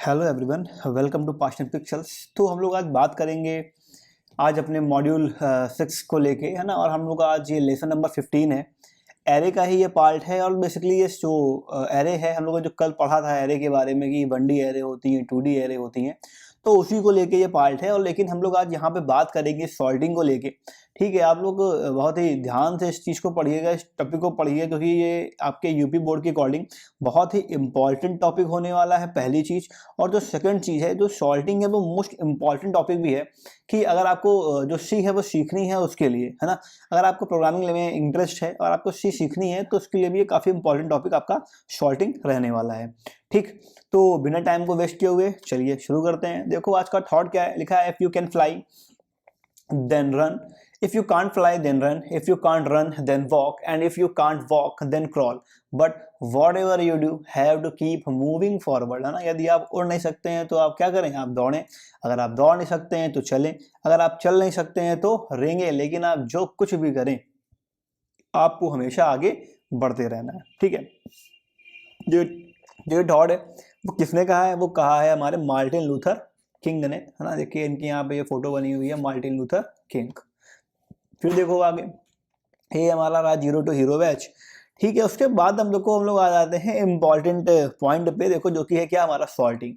Hello everyone, welcome to past and pixels. तो हम लोग आज बात करेंगे आज अपने मॉड्यूल 6 को लेके, है ना। और हम लोग आज ये लेसन नंबर 15 है, एरे का ही ये पार्ट है। और बेसिकली ये जो एरे है, हम लोगों ने जो कल पढ़ा था एरे के बारे में कि 1D एरे होती हैं, 2D एरे होती हैं, तो उसी को लेके ये पार्ट है। और लेकिन हम लोग आज यहाँ पे बात करेंगे सॉर्टिंग को लेके। ठीक है, आप लोग बहुत ही ध्यान से इस चीज़ को पढ़िएगा, इस टॉपिक को पढ़िए, क्योंकि ये आपके यूपी बोर्ड के अकॉर्डिंग बहुत ही इंपॉर्टेंट टॉपिक होने वाला है, पहली चीज़। और जो सेकंड चीज़ है, जो सॉल्टिंग है, वो मोस्ट इंपॉर्टेंट टॉपिक भी है कि अगर आपको जो सी है वो सीखनी है उसके लिए, है ना। अगर आपको प्रोग्रामिंग में इंटरेस्ट है और आपको सी सीखनी है तो उसके लिए भी ये काफ़ी इंपॉर्टेंट टॉपिक आपका सॉर्टिंग रहने वाला है। ठीक, तो बिना टाइम को वेस्ट किए हुए चलिए शुरू करते हैं। देखो आज का थॉट क्या है, लिखा है if you can fly then run, if you can't fly then run, if you can't run then walk, and if you can't walk then crawl, but whatever you do have to keep moving forward, है ना। यदि आप उड़ नहीं सकते हैं तो आप क्या करें, आप दौड़ें। अगर आप दौड़ नहीं सकते हैं तो चलें। अगर आप चल नहीं सकते हैं तो रेंगे। लेकिन आप जो कुछ भी करें, आपको हमेशा आगे बढ़ते रहना है। ठीक है, जो जो थॉट है वो किसने कहा है, वो कहा है हमारे मार्टिन लूथर किंग ने, है ना। देखिए इनकी यहाँ पे ये फोटो बनी हुई है, मार्टिन लूथर किंग। फिर देखो आगे, ये हमारा रहा जीरो टू हीरो बैच। ठीक है, उसके बाद हम लोग आ जाते हैं इम्पॉर्टेंट पॉइंट पे, देखो जो कि है क्या, हमारा सॉर्टिंग।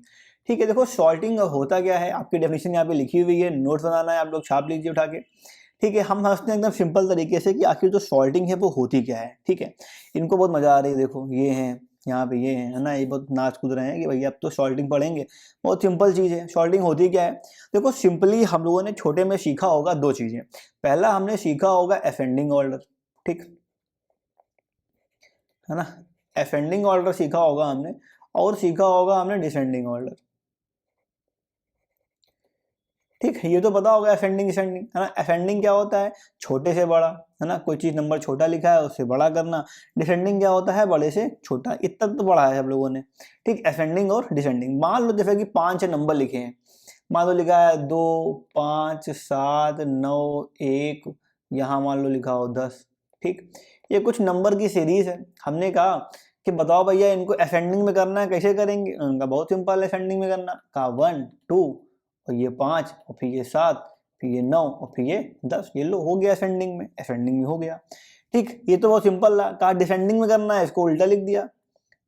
ठीक है, देखो सॉर्टिंग होता क्या है, आपकी डेफिनेशन यहाँ पे लिखी हुई है, नोट्स बनाना है, आप लोग छाप लीजिए उठा के। ठीक है, हम समझते हैं एकदम सिंपल तरीके से कि आखिर जो सॉर्टिंग है वो होती क्या है। ठीक है, इनको बहुत मजा आ रही है, देखो ये हैं यहाँ पे, ये है ना, ये बहुत नाच कूद रहे हैं कि भैया अब तो सॉर्टिंग पढ़ेंगे। बहुत सिंपल चीज़ है, सॉर्टिंग होती क्या है। देखो सिंपली हम लोगों ने छोटे में सीखा होगा दो चीज़ें। पहला हमने सीखा होगा असेंडिंग ऑर्डर, ठीक है ना। असेंडिंग ऑर्डर सीखा होगा हमने, और सीखा होगा हमने डिसेंडिंग ऑर्डर। ठीक है, ये तो पता होगा असेंडिंग डिसेंडिंग, है ना। असेंडिंग क्या होता है, छोटे से बड़ा, है ना, कोई चीज़ नंबर छोटा लिखा है उससे बड़ा करना। डिसेंडिंग क्या होता है, बड़े से छोटा। इतना तो पढ़ा है सब लोगों ने। ठीक, असेंडिंग और डिसेंडिंग। मान लो जैसे कि 5 नंबर लिखे हैं, मान लो लिखा है 2, 5, 7, 9, 1, यहाँ मान लो लिखा हो 10। ठीक, ये कुछ नंबर की सीरीज है। हमने कहा कि बताओ भैया इनको असेंडिंग में करना है, कैसे करेंगे। उनका बहुत सिंपल है असेंडिंग में करना। कहा 1, 2 और ये 5 और फिर ये 7, फिर ये 9 और फिर ये 10। ये लो हो गया असेंडिंग में, असेंडिंग में हो गया। ठीक, ये तो बहुत सिंपल रहा। कहा डिसेंडिंग में करना है, इसको उल्टा लिख दिया,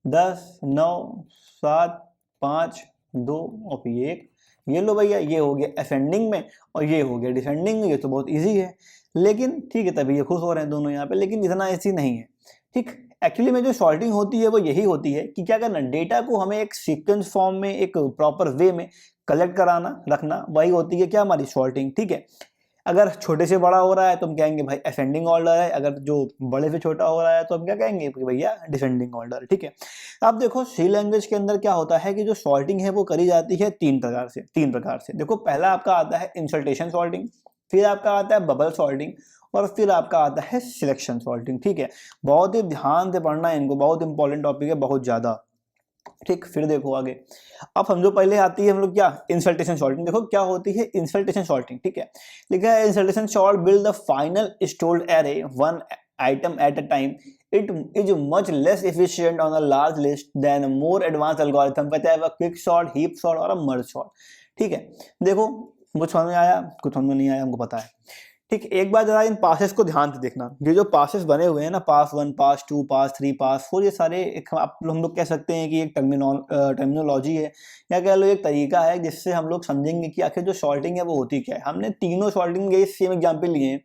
10, 9, 7, 5, 2 और फिर 1। ये लो भैया, ये हो गया असेंडिंग में और ये हो गया डिसेंडिंग में। ये तो बहुत इजी है। लेकिन ठीक है, तभी ये खुश हो रहे हैं दोनों यहाँ पे, लेकिन इतना ऐसी नहीं है। ठीक, एक्चुअली में जो सॉर्टिंग होती है वो यही होती है कि क्या करना, डेटा को हमें एक सीक्वेंस फॉर्म में, एक प्रॉपर वे में कलेक्ट कराना, रखना, वही होती है क्या, हमारी सॉर्टिंग। ठीक है, अगर छोटे से बड़ा हो रहा है तो हम कहेंगे भाई असेंडिंग ऑर्डर है, अगर जो बड़े से छोटा हो रहा है तो हम क्या कहेंगे कि भैया डिसेंडिंग ऑर्डर। ठीक है, अब देखो सी लैंग्वेज के अंदर क्या होता है कि जो सॉर्टिंग है वो करी जाती है तीन प्रकार से। देखो पहला आपका आता है इंसल्टेशन सॉर्टिंग, फिर आपका आता है बबल सॉर्टिंग, और फिर आपका आता है सिलेक्शन सॉर्टिंग। ठीक है, बहुत ही ध्यान से पढ़ना है इनको, बहुत इंपॉर्टेंट टॉपिक है, बहुत ज्यादा। ठीक, फिर देखो आगे, अब समझो पहले आती है हम लोग क्या, इंसल्टेशन सॉर्टिंग। देखो क्या होती है इंसल्टेशन सॉर्टिंग। ठीक है, लिखा है इंसल्टेशन sort build the final stored array one item at a time. It is much less efficient on a large list than a more advanced algorithm such as a quick sort, heap sort और a merge sort. ठीक है, देखो कुछ समझ में आया, कुछ समझ में नहीं आया, हमको पता है। ठीक, एक बार जरा इन पासेस को ध्यान से देखना। ये जो पासेस बने हुए हैं ना, पास 1, पास 2, पास 3, पास 4, ये सारे हम लोग कह सकते हैं कि एक टर्मिनोलॉजी है, या कह लो एक तरीका है जिससे हम लोग समझेंगे कि आखिर जो सॉर्टिंग है वो होती क्या है। हमने तीनों सॉर्टिंग के सेम एग्जाम्पल लिए हैं,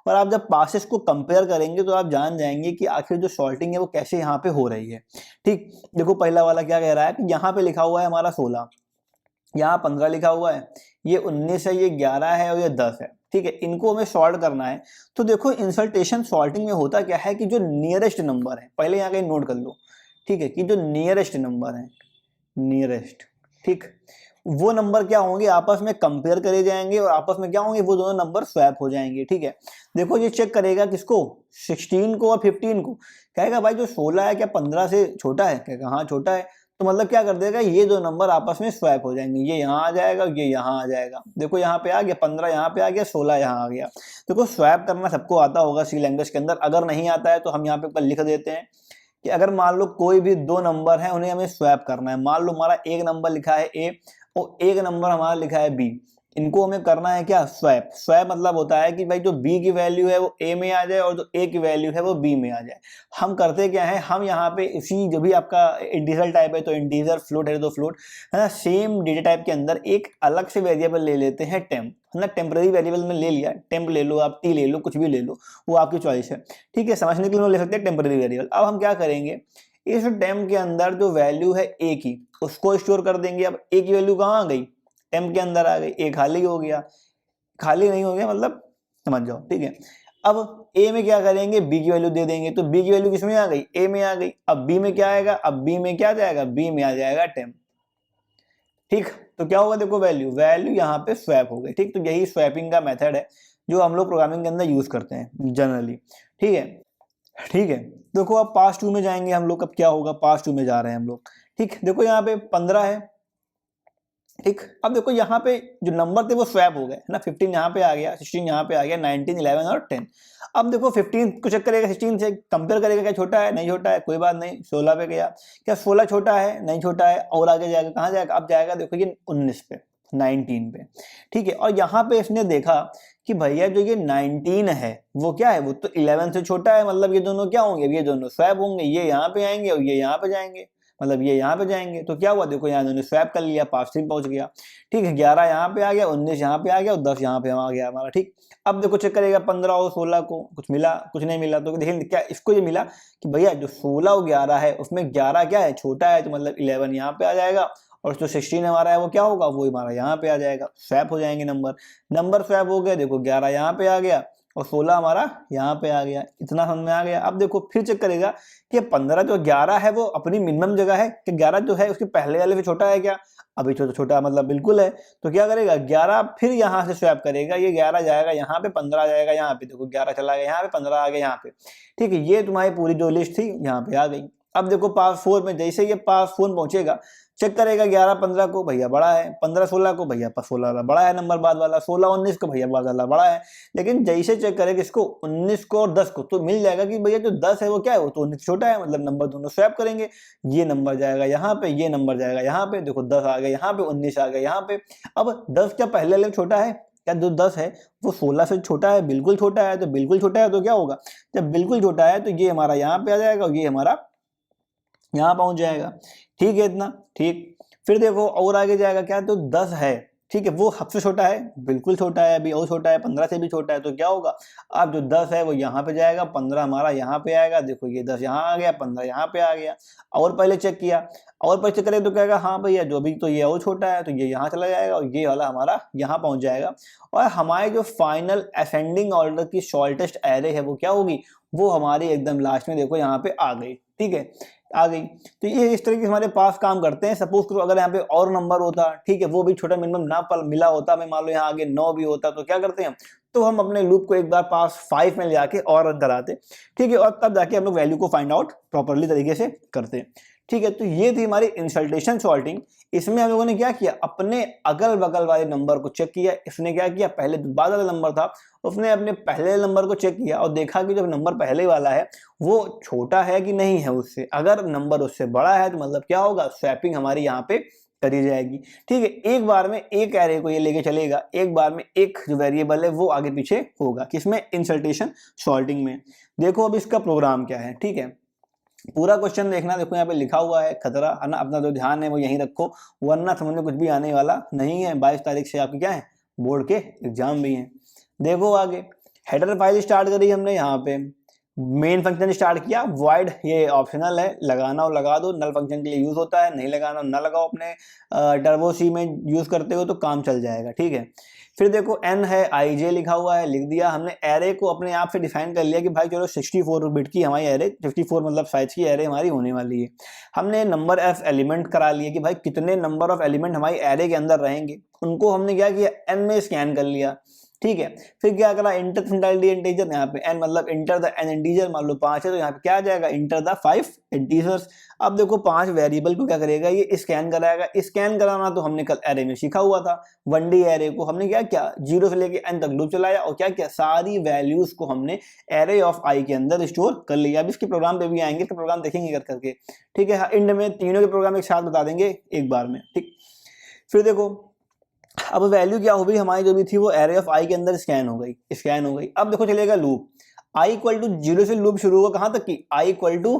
और आप जब पासेस को कंपेयर करेंगे तो आप जान जाएंगे कि आखिर जो सॉर्टिंग है वो कैसे यहाँ पे हो रही है। ठीक, देखो पहला वाला क्या कह रहा है कि यहाँ पे लिखा हुआ है हमारा 16, यहाँ 15 लिखा हुआ है, ये 19 है, ये 11 है और ये 10 है। ठीक है, इनको हमें सॉर्ट करना है। तो देखो इंसल्टेशन सॉर्टिंग में होता क्या है कि जो नियरेस्ट नंबर है, पहले यहाँ कहीं नोट कर लो। ठीक है, कि जो नियरेस्ट नंबर है, नियरेस्ट, ठीक, वो नंबर क्या होंगे, आपस में कंपेयर करे जाएंगे और आपस में क्या होंगे, वो दोनों नंबर स्वैप हो जाएंगे। ठीक है, देखो ये चेक करेगा किसको, 16 को और 15 को। कहेगा भाई जो 16 है क्या 15 से छोटा है, कहेगा हाँ छोटा है। तो मतलब क्या कर देगा, ये दो नंबर आपस में स्वैप हो जाएंगे, ये यहाँ आ जाएगा, ये यहाँ आ जाएगा। देखो यहाँ पे आ गया 15, यहाँ पे आ गया 16, यहाँ आ गया। देखो स्वैप करना सबको आता होगा सी लैंग्वेज के अंदर, अगर नहीं आता है तो हम यहाँ पे लिख देते हैं कि अगर मान लो कोई भी दो नंबर है, उन्हें हमें स्वैप करना है। मान लो हमारा एक नंबर लिखा है ए और एक नंबर हमारा लिखा है बी, इनको हमें करना है क्या, स्वैप। स्वैप मतलब होता है कि भाई जो बी की वैल्यू है वो ए में आ जाए और जो ए की वैल्यू है वो बी में आ जाए। हम करते क्या है, हम यहाँ पे इसी जो भी आपका इंटीजर टाइप है तो इंटीजर, फ्लोट है तो फ्लोट, है ना, सेम डेटा टाइप के अंदर एक अलग से वेरिएबल ले लेते हैं टेम्प, है ना। टेम्पररी वेरिएबल में ले लिया, टेम्प ले लो आप, टी ले लो, कुछ भी ले लो, वो आपकी चॉइस है, ठीक है। समझने के लिए ले सकते हैं टेम्पररी वेरिएबल। अब हम क्या करेंगे, इस टेम्प के अंदर जो वैल्यू है ए की उसको स्टोर कर देंगे। अब ए की वैल्यू कहाँ आ गई, टेम्प के अंदर आ गई, ए खाली हो गया, खाली नहीं हो गया मतलब समझ जाओ, ठीक है। अब ए में क्या करेंगे, बी की वैल्यू दे देंगे, तो बी की वैल्यू किसमें आ गई, ए में आ गई। अब बी में क्या आएगा, अब बी में क्या जाएगा, बी में आ जाएगा टेम्प, ठीक। तो क्या होगा, देखो वैल्यू यहाँ पे स्वैप हो गई, ठीक। तो यही स्वैपिंग का मेथड है जो हम लोग प्रोग्रामिंग के अंदर यूज करते हैं जनरली, ठीक है। ठीक है, देखो अब पास टू में जाएंगे हम लोग। अब क्या होगा, पास टू में जा रहे हैं हम लोग, ठीक। देखो यहाँ पे 15 है, ठीक। अब देखो यहाँ पे जो नंबर थे वो स्वैप हो गए, है ना। 15 यहाँ पे आ गया, 16 यहाँ पे आ गया, 19, 11 और 10। अब देखो 15 को चेक करेगा, 16 से कंपेयर करेगा, क्या छोटा है, नहीं छोटा है, कोई बात नहीं, 16 पे गया, क्या 16 छोटा है, नहीं छोटा है, और आगे जाएगा, कहाँ जाएगा, अब जाएगा देखो ये 19 पे, 19 पे, ठीक है। और यहाँ पे इसने देखा कि भैया जो ये 19 है वो क्या है, वो तो 11 से छोटा है, मतलब ये दोनों क्या होंगे, ये दोनों स्वैप होंगे, ये यहाँ पे आएंगे और ये यहाँ पे जाएंगे, मतलब ये यहाँ पे जाएंगे। तो क्या हुआ, देखो यहाँ इन्होंने स्वैप कर लिया, पास थ्री पहुंच गया, ठीक है। 11 यहाँ पे आ गया, 19 यहाँ पे आ गया और 10 यहाँ पे आ गया हमारा, ठीक। अब देखो चेक करेगा 15 और 16 को, कुछ मिला, कुछ नहीं मिला। तो देखिए क्या इसको ये मिला कि भैया जो 16 और 11 है उसमें 11 क्या है, छोटा है, तो मतलब 11 यहाँ पे आ जाएगा, और जो 16 हमारा है वो क्या होगा, वो हमारा यहाँ पे आ जाएगा। स्वैप हो जाएंगे नंबर स्वैप हो गए। देखो 11 यहाँ पे आ गया और 16 हमारा यहाँ पे आ गया, इतना समझ में आ गया। अब देखो फिर चेक करेगा कि 15 जो 11 है वो अपनी मिनिमम जगह है कि 11 जो है उसके पहले वाले से छोटा है क्या, अभी छोटा मतलब बिल्कुल है। तो क्या करेगा, 11 फिर यहाँ से स्वैप करेगा, ये 11 जाएगा यहाँ पे, 15 जाएगा यहाँ पे, देखो 11 चला गया यहाँ पे, 15 आ गया यहाँ पे, ठीक है। ये तुम्हारी पूरी जो लिस्ट थी यहाँ पे आ गई। अब देखो पास 4 में जैसे ये पास 4 पहुंचेगा, चेक करेगा 11 15 को भैया बड़ा है, 15 16 को भैया 16 वाला बड़ा है, नंबर बाद वाला 16 19 को भैया बाद वाला बड़ा है। लेकिन जैसे चेक करेगा इसको 19 को और 10 को, तो मिल जाएगा कि भैया जो 10 है वो क्या है, वो तो 19 छोटा है, मतलब नंबर दोनों स्वैप करेंगे, ये नंबर जाएगा यहाँ पे, ये नंबर जाएगा यहाँ पे, देखो 10 आ गया यहाँ पे, 19 आ गया यहाँ पे। अब 10 क्या पहले वाले छोटा है क्या, जो 10 है वो 16 से छोटा है, बिल्कुल छोटा है। तो बिल्कुल छोटा है तो क्या होगा, जब बिल्कुल छोटा है तो ये हमारा यहाँ पे आ जाएगा और ये हमारा यहाँ पहुंच जाएगा, ठीक है, इतना ठीक। फिर देखो और आगे जाएगा क्या, तो 10 है, ठीक है, वो सबसे छोटा है, बिल्कुल छोटा है, अभी और छोटा है, 15 से भी छोटा है। तो क्या होगा, अब जो 10 है वो यहाँ पे जाएगा, 15 हमारा यहाँ पे आएगा, देखो ये 10 यहाँ आ गया, 15 यहाँ पे आ गया। और पहले चेक किया, और पहले चेक करें तो कहेगा हाँ भैया जो भी तो ये और छोटा है, तो ये यहाँ चला जाएगा और ये वाला हमारा यहाँ पहुंच जाएगा। और हमारे जो फाइनल असेंडिंग ऑर्डर की शॉर्टेस्ट एरे है वो क्या होगी, वो हमारी एकदम लास्ट में देखो यहाँ पे आ गई, ठीक है, आ गई। तो ये इस तरीके से हमारे पास काम करते हैं। सपोज करो अगर यहाँ पे और नंबर होता, ठीक है, वो भी छोटा मिनिमम ना पर मिला होता, हमें मान लो यहाँ आगे 9 भी होता, तो क्या करते हैं, तो हम अपने लूप को एक बार पास 5 में ले जाके और रन कराते, ठीक है, और तब जाके हम लोग वैल्यू को फाइंड आउट प्रॉपरली तरीके से करते हैं, ठीक है। तो ये थी हमारी इंसल्टेशन सॉर्टिंग। इसमें हम लोगों ने क्या किया, अपने अगल बगल वाले नंबर को चेक किया। इसने क्या किया, पहले बाद वाला नंबर था उसने अपने पहले नंबर को चेक किया और देखा कि जो नंबर पहले वाला है वो छोटा है कि नहीं है उससे। अगर नंबर उससे बड़ा है तो मतलब क्या होगा, स्वैपिंग हमारी यहाँ पे करी जाएगी, ठीक है। एक बार में एक एरे को ये लेके चलेगा, एक बार में एक जो वेरिएबल है वो आगे पीछे होगा, किसमें, इंसल्टेशन सॉर्टिंग में। देखो अब इसका प्रोग्राम क्या है, ठीक है, पूरा क्वेश्चन देखना। देखो यहाँ पे लिखा हुआ है, खतरा है ना, अपना जो ध्यान है वो यहीं रखो, वरना समझ में कुछ भी आने वाला नहीं है। 22 तारीख से आपके क्या है, बोर्ड के एग्जाम भी हैं। देखो आगे हेडर फाइल स्टार्ट करी हमने, यहाँ पे मेन फंक्शन स्टार्ट किया, वॉइड ये ऑप्शनल है, लगाना हो लगा दो, नल फंक्शन के लिए यूज होता है, नहीं लगाना ना लगाओ, अपने टर्बो सी में यूज करते हो तो काम चल जाएगा, ठीक है। फिर देखो n है, ij लिखा हुआ है, लिख दिया हमने। एरे को अपने आप से डिफाइन कर लिया कि भाई चलो 64 बिट की हमारी एरे, 64 मतलब साइज की एरे हमारी होने वाली है। हमने नंबर ऑफ एलिमेंट करा लिए कि भाई कितने नंबर ऑफ एलिमेंट हमारी एरे के अंदर रहेंगे, उनको हमने क्या किया, n में स्कैन कर लिया, ठीक है। फिर क्या करा, इंटर परसेंटाइल इंटीजर, यहाँ पे n मतलब इंटर द n इंटीजर, मान लो 5 है तो यहाँ पे क्या आ जाएगा, इंटर द 5 इंटीजर्स। अब देखो 5 वेरिएबल को क्या करेगा, ये स्कैन कराएगा। स्कैन कराना तो हमने कल एरे में सीखा हुआ था, 1D एरे को हमने क्या किया, 0 से लेके n तक लूप चलाया और क्या किया, सारी वैल्यूज को हमने एरे ऑफ i के अंदर स्टोर कर लिया। अब इसके प्रोग्राम पे भी आएंगे, तो प्रोग्राम देखेंगे कर करके, ठीक है। एंड में तीनों के प्रोग्राम एक साथ बता देंगे एक बार में, ठीक। फिर देखो अब वैल्यू क्या हो गई हमारी, जो भी थी वो एरे ऑफ आई के अंदर स्कैन हो गई। अब देखो चलेगा लूप, आई इक्वल टू 0 से लूप शुरू होगा कहां तक की, I equal to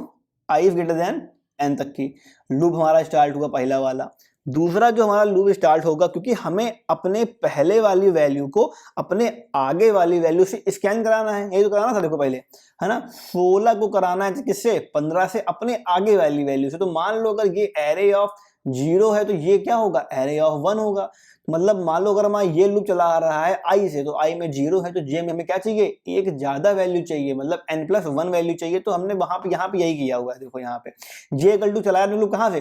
I is greater than N तक की लूप हमारा स्टार्ट हुआ, पहला वाला। दूसरा जो हमारा लूप स्टार्ट होगा, क्योंकि हमें अपने पहले वाली वैल्यू को अपने आगे वाली वैल्यू से स्कैन कराना है, यही तो कराना था देखो पहले, है ना। 16 को कराना है किससे, 15 से अपने आगे वाली वैल्यू से। तो मान लो अगर ये एरे ऑफ 0 है तो ये क्या होगा, एरे ऑफ 1 होगा। मतलब मान लो अगर हमारा ये लूप चला आ रहा है आई से, तो आई में 0 है तो जे में हमें क्या चाहिए, एक ज्यादा वैल्यू चाहिए, मतलब n+1 वैल्यू चाहिए। तो हमने वहां पे यहाँ पे यही किया हुआ है, देखो यहाँ पे जे इक्वल टू चलाया लूप कहाँ से,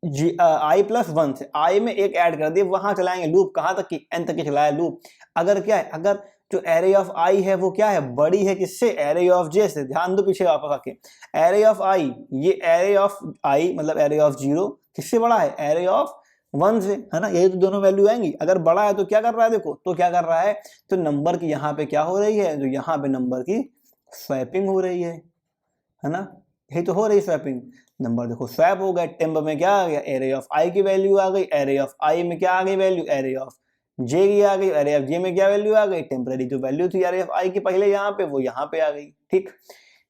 i+1 से, आई में एक ऐड कर दिए, वहां चलाएंगे लूप कहाँ तक की, n तक की चलाया लूप। अगर क्या है, अगर जो एरे ऑफ आई है वो क्या है, बड़ी है किससे, एरे ऑफ जे से। ध्यान दो पीछे वापस आके, एरे ऑफ आई, ये एरे ऑफ आई मतलब एरे ऑफ 0 किससे बड़ा है, एरे ऑफ 1 से, है ना। यही तो दोनों वैल्यू आएंगी। अगर बड़ा है तो क्या कर रहा है, देखो तो क्या कर रहा है, तो नंबर की यहाँ पे क्या हो रही है, तो यहाँ पे नंबर की स्वैपिंग हो रही है ना। यही तो हो रही स्वैपिंग, नंबर देखो स्वैप हो गया। टेम्प में क्या आ गया, एरे ऑफ आई की वैल्यू आ गई, एरे ऑफ आई में क्या आ गई वैल्यू, एरे ऑफ जे की आ गई, एरे ऑफ जे में क्या वैल्यू आ गई, टेम्पररी जो वैल्यू थी एरे ऑफ आई की पहले यहाँ पे, वो यहाँ पे आ गई, ठीक।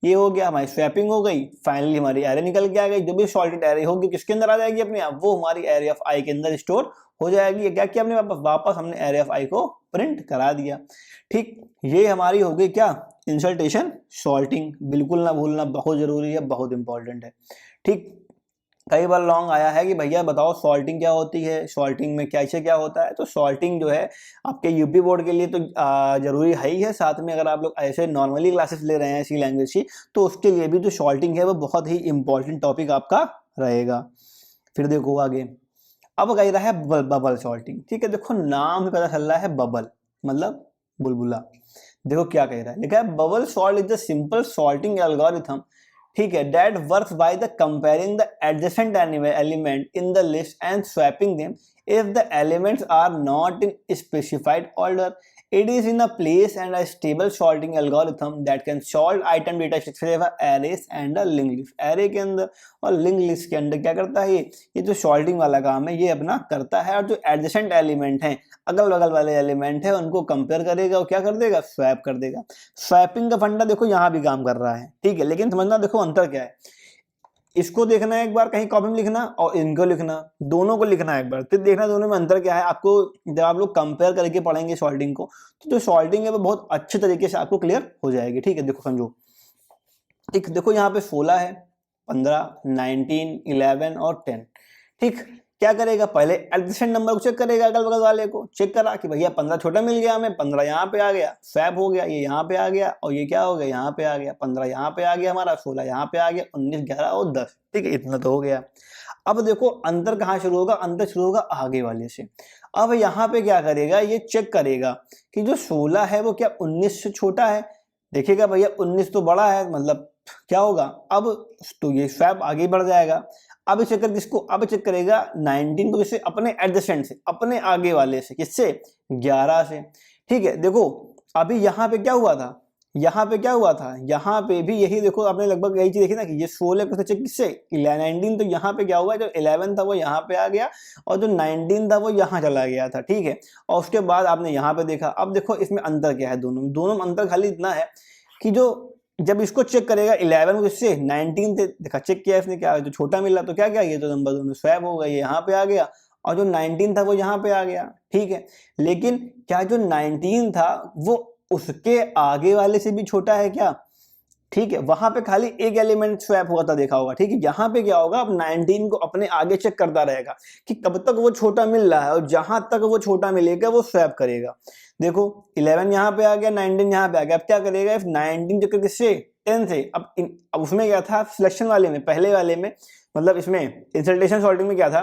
ये हो गया, हमारी स्वैपिंग हो गई। फाइनली हमारी एरे निकल के आ गई। जो भी सॉल्टेड एरे होगी किसके अंदर आ जाएगी अपने आप, वो हमारी एरे ऑफ आई के अंदर स्टोर हो जाएगी। क्या किया हमने, वापस हमने एरे ऑफ आई को प्रिंट करा दिया, ठीक। ये हमारी हो गई क्या, इंसर्टेशन सॉर्टिंग। बिल्कुल ना भूलना, बहुत जरूरी है, बहुत इंपॉर्टेंट है, ठीक। कई बार लॉन्ग आया है कि भैया बताओ सॉल्टिंग क्या होती है, सॉल्टिंग में कैसे क्या होता है। तो सॉल्टिंग जो है आपके यूपी बोर्ड के लिए तो जरूरी है ही है, साथ में अगर आप लोग ऐसे नॉर्मली क्लासेस ले रहे हैं सी लैंग्वेज की, तो उसके लिए भी जो सॉल्टिंग है वो बहुत ही इंपॉर्टेंट टॉपिक आपका रहेगा। फिर देखो आगे, अब कह रहा है बबल सॉल्टिंग, ठीक है। देखो नाम ही पता चल रहा है, बबल मतलब बुलबुला। देखो क्या कह रहा है, लिखा है bubble salt is the simple salting algorithm, ठीक है, that works by the comparing the adjacent element in the list and swapping them if the elements are not in specified order. It is in a place and a stable sorting algorithm that can sort item data structure of arrays and a linked list. array के अंदर और linked list के अंदर क्या करता है, ये जो sorting वाला काम है ये अपना करता है। और जो adjacent element हैं, अगल बगल वाले एलिमेंट है, उनको कंपेयर करेगा और क्या कर देगा, स्वैप कर देगा। स्वैपिंग का फंडा देखो यहाँ भी काम कर रहा है, ठीक है। लेकिन समझना देखो अंतर क्या है, इसको देखना है एक बार कहीं कॉपी में लिखना और इनको लिखना, दोनों को लिखना है एक बार, फिर देखना दोनों में अंतर क्या है। आपको जब आप लोग कंपेयर करके पढ़ेंगे सॉल्टिंग को, तो जो सॉल्टिंग है वो बहुत अच्छे तरीके से आपको क्लियर हो जाएगी, ठीक है। देखो समझो, ठीक, देखो यहाँ पे 16 है, 15, 19, 11 और 10, ठीक। क्या करेगा, पहले एडजेसेंट नंबर को चेक करेगा, अगल बगल वाले को चेक करा कि भैया 15 छोटा मिल गया हमें, 15 यहाँ पे आ गया, स्वैप हो गया, ये यहाँ पे आ गया और ये क्या हो गया, यहाँ पे आ गया। 15 यहाँ पे आ गया हमारा, 16 यहाँ पे आ गया, 19, 11 और 10, ठीक है, इतना तो हो गया। अब देखो अंतर कहाँ शुरू होगा, अंतर शुरू होगा आगे वाले से। अब यहाँ पे क्या करेगा, ये चेक करेगा कि जो 16 है वो क्या 19 से छोटा है। देखिएगा भैया 19 तो बड़ा है, मतलब क्या होगा, अब तो ये स्वैप आगे बढ़ जाएगा। अब चेक कर किसको, अब चेक करेगा 19 को, किससे, अपने एडजेसेंट से, अपने आगे वाले से, किससे, 11 से, ठीक है। देखो अभी यहाँ पे क्या हुआ था, यहाँ पे क्या हुआ था, यहाँ पे भी यही देखो आपने लगभग यही चीज देखी ना कि ये 16 को चेक किससे, 19, तो यहाँ पे क्या हुआ, जो 11 था वो यहाँ पे आ गया और जो 19 था वो यहाँ चला गया था, ठीक है। और उसके बाद आपने यहाँ पे देखा। अब देखो इसमें अंतर क्या है, दोनों में अंतर खाली इतना है कि जो जब इसको चेक करेगा 11 को किससे, 19 से, देखा चेक किया इसने, क्या जो छोटा मिला तो क्या क्या, ये तो नंबर दोनों स्वैप हो गए, ये यहाँ पे आ गया और जो 19 था वो यहाँ पे आ गया, ठीक है। लेकिन क्या जो 19 था वो उसके आगे वाले से भी छोटा है क्या, ठीक है। वहां पे खाली एक एलिमेंट स्वैप हुआ था, देखा होगा, ठीक है। यहाँ पे क्या होगा, अब 19 को अपने आगे चेक करता रहेगा कि कब तक वो छोटा मिल रहा है और जहां तक वो छोटा मिलेगा वो स्वैप करेगा। देखो 11 यहाँ पे आ गया, 19 यहाँ पे आ गया। अब क्या करेगा, 19 चेक किससे, 10 से। अब उसमें क्या था, सिलेक्शन वाले में, पहले वाले में, मतलब इसमें इंसल्टेशन सॉर्टिंग में क्या था,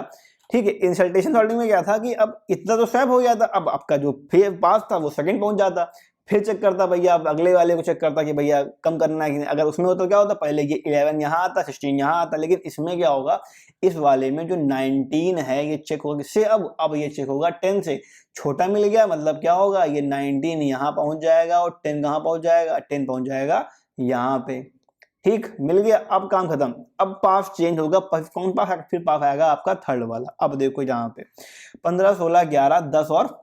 ठीक है। इंसल्टेशन सॉर्टिंग में क्या था कि अब इतना तो स्वैप हो गया था, अब आपका जो पास था वो सेकंड पहुंच जाता, फिर चेक करता भैया, अब अगले वाले को चेक करता कि भैया कम करना है कि नहीं। अगर उसमें होता तो क्या होता, पहले ये 11 यहाँ आता, 16 यहाँ आता, लेकिन इसमें क्या होगा, इस वाले में जो 19 है ये चेक होगा किससे, अब ये चेक होगा 10 से। छोटा मिल गया मतलब क्या होगा, ये 19 यहाँ पहुंच जाएगा और 10 कहाँ पहुंच जाएगा, 10 पहुंच जाएगा यहाँ पे। ठीक, मिल गया, अब काम खत्म। अब पास चेंज होगा, कौन पास आएगा, फिर पास आएगा आपका थर्ड वाला। अब देखो यहाँ पे 15, 16, 11, 10 और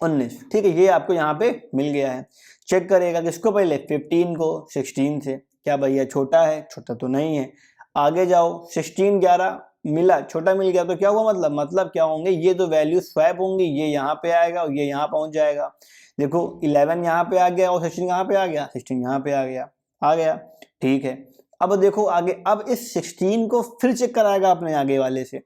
19, ठीक है, ये आपको यहाँ पे मिल गया है। चेक करेगा किसको, पहले 15 को 16 से, क्या भैया छोटा है, छोटा तो नहीं है। आगे जाओ, 16, 11 मिला, छोटा मिल गया तो क्या हुआ, मतलब क्या होंगे, ये तो वैल्यू स्वैप होंगी, ये यहाँ पे आएगा और ये यहाँ पहुंच जाएगा। देखो 11 यहाँ पे आ गया और 16 कहाँ पे आ गया, 16 यहाँ पे आ गया, ठीक है। अब देखो आगे, अब इस 16 को फिर चेक कराएगा अपने आगे वाले से,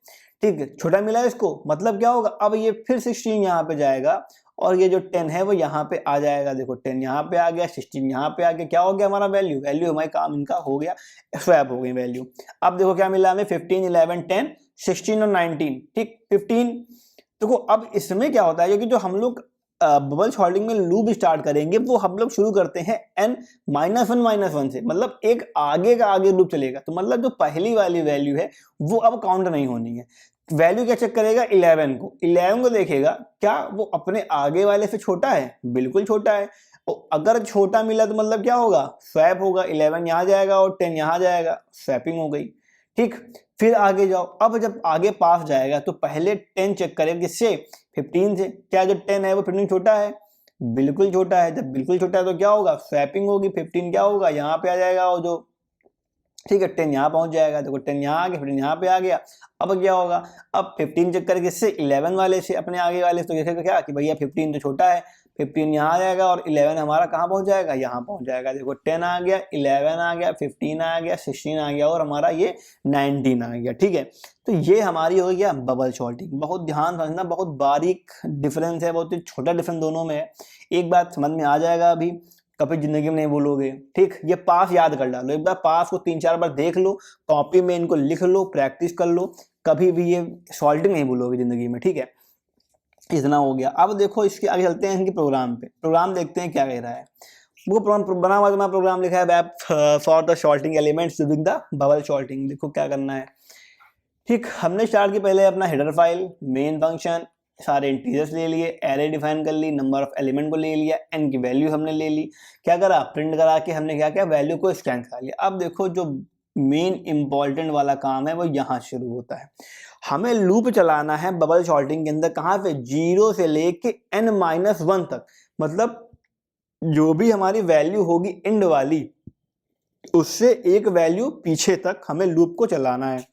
ठीक है, छोटा मिला इसको, मतलब क्या होगा, अब ये फिर 16 यहाँ पे जाएगा और ये जो 10 है वो यहाँ पे आ जाएगा। देखो 10 यहाँ पे आ गया, 16 यहाँ पे आ गया, क्या हो गया हमारा वैल्यू हमारे काम इनका हो गया, स्वैप हो गई वैल्यू। अब देखो क्या मिला हमें, 15, 11, 10, 16 और 19, ठीक, 15। देखो अब इसमें क्या होता है, क्योंकि जो हम लोग बबल सॉर्टिंग में लूप स्टार्ट करेंगे वो हम लोग शुरू करते हैं n-1 से, मतलब एक आगे का आगे लूप चलेगा, तो मतलब जो पहली वाली वैल्यू है वो अब काउंट नहीं होनी है। वैल्यू क्या चेक करेगा, 11 को देखेगा, क्या वो अपने आगे वाले से छोटा है, बिल्कुल छोटा है। और अगर छोटा मिला तो मतलब क्या होगा, स्वैप होगा, 11 यहाँ जाएगा और 10 यहाँ जाएगा, स्वैपिंग हो गई, ठीक। फिर आगे जाओ, अब जब आगे पास जाएगा तो पहले 10 चेक करेगा, किससे, 15 से। क्या जो 10 है वो 15 छोटा है, बिल्कुल छोटा है, जब बिल्कुल छोटा है तो क्या होगा, स्वैपिंग होगी, 15 क्या होगा, यहाँ पे आ जाएगा, और जो, ठीक है, 10 यहाँ पहुंच जाएगा। देखो 10 यहाँ आ गया, 15 यहाँ पे आ गया। अब क्या होगा, अब 15 चेक करके इससे 11 वाले से, अपने आगे वाले से, तो देखेगा क्या कि भैया 15 तो छोटा है, 15 यहाँ आ जाएगा और 11 हमारा कहाँ पहुंच जाएगा, यहाँ पहुंच जाएगा। देखो 10 आ गया, 11 आ गया, 15 आ गया, 16 आ गया और हमारा ये 19 आ गया, ठीक है। तो ये हमारी हो गया बबल सॉर्टिंग। बहुत ध्यान समझना, बहुत बारीक डिफरेंस है, बहुत ही छोटा डिफरेंस दोनों में है। एक बात समझ में आ जाएगा अभी, कभी जिंदगी में नहीं भूलोगे, ठीक। ये पास याद कर डालो, एक बार पास को 3-4 बार देख लो, कॉपी में इनको लिख लो, प्रैक्टिस कर लो, कभी भी ये सॉल्टिंग नहीं भूलोगे जिंदगी में, ठीक है। इतना हो गया। अब देखो इसके आगे चलते हैं इनके प्रोग्राम पे, प्रोग्राम देखते हैं क्या कह रहा है। वो बना हुआ तुम्हारा प्रोग्राम लिखा है, web for the salting elements using the bubble salting. देखो क्या करना है, ठीक। हमने स्टार्ट की पहले अपना हेडर फाइल, मेन फंक्शन, सारे इंटीजर्स ले लिए, एरे डिफाइन कर ली, नंबर ऑफ एलिमेंट को ले लिया, एन की वैल्यू हमने ले ली, क्या करा, प्रिंट करा के हमने क्या किया, वैल्यू को स्कैन करा लिया। अब देखो जो मेन इंपॉर्टेंट वाला काम है वो यहाँ शुरू होता है। हमें लूप चलाना है बबल सॉर्टिंग के अंदर, कहाँ पे, 0 से लेके n-1 तक, मतलब जो भी हमारी वैल्यू होगी एंड वाली, उससे एक वैल्यू पीछे तक हमें लूप को चलाना है।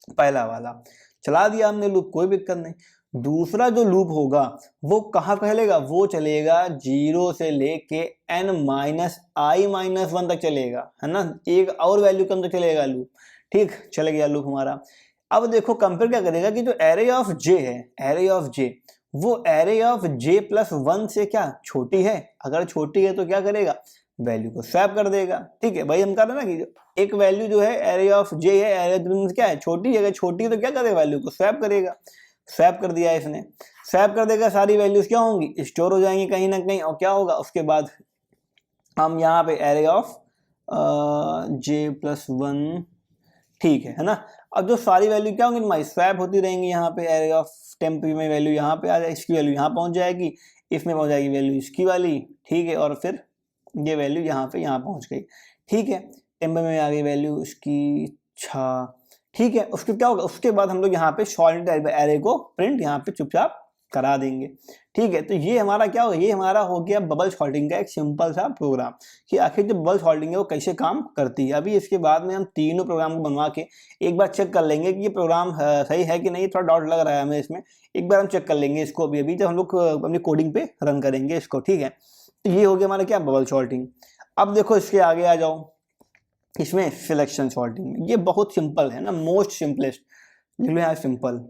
पहला वाला चला दिया हमने लूप, कोई दिक्कत नहीं। दूसरा जो लूप होगा वो कहाँ चलेगा, वो चलेगा 0 से लेके n-i-1 तक चलेगा, है ना, एक और वैल्यू कम तक चलेगा लूप, ठीक। चल गया लूप हमारा। अब देखो कंपेयर क्या करेगा कि जो एरे ऑफ जे है, एरे ऑफ जे, वो एरे ऑफ जे प्लस 1 से क्या छोटी है, अगर छोटी है तो क्या करेगा, वैल्यू को स्वैप कर देगा, ठीक है। भाई हम कह रहे हैं ना कि एक वैल्यू जो है एरे ऑफ जे है, एरे क्या है, छोटी है, अगर छोटी है तो क्या करेगा, वैल्यू को स्वैप करेगा। स्वैप कर दिया इसने, स्वैप कर देगा, सारी वैल्यूज क्या होंगी, स्टोर हो जाएंगी कहीं ना कहीं, और क्या होगा उसके बाद हम यहाँ पे एरे ऑफ जे प्लस 1, ठीक है ना। अब जो सारी वैल्यू क्या होंगी तुम्हारी, स्वैप होती रहेंगी, यहाँ पे एरे ऑफ टेम्प में वैल्यू यहाँ पे आ जाएगी, इसकी वैल्यू यहाँ पहुंच जाएगी, इसमें पहुंच जाएगी वैल्यू इसकी वाली, ठीक है, और फिर ये वैल्यू यहाँ पे यहाँ पहुंच गई, ठीक है। टेम्प में आ गई वैल्यू इसकी, अच्छा, ठीक है। उसके क्या होगा, उसके बाद हम लोग यहाँ पे सॉल्ट एरे को प्रिंट यहाँ पे चुपचाप करा देंगे, ठीक है। तो ये हमारा क्या होगा, ये हमारा हो गया बबल सॉल्टिंग का एक सिंपल सा प्रोग्राम, कि आखिर जो बबल सॉल्टिंग है वो कैसे काम करती है। अभी इसके बाद में हम तीनों प्रोग्राम को बनवा के एक बार चेक कर लेंगे कि ये प्रोग्राम सही है कि नहीं, थोड़ा डाउट लग रहा है हमें इसमें, एक बार हम चेक कर लेंगे इसको अभी जब हम लोग अपनी कोडिंग पे रन करेंगे इसको, ठीक है। तो ये हो गया हमारा क्या, बबल सॉल्टिंग। अब देखो इसके आगे आ जाओ, इसमें सिलेक्शन सॉर्टिंग में ये बहुत सिंपल है ना, मोस्ट सिंपलेस्ट, लिख लो यहाँ सिंपल।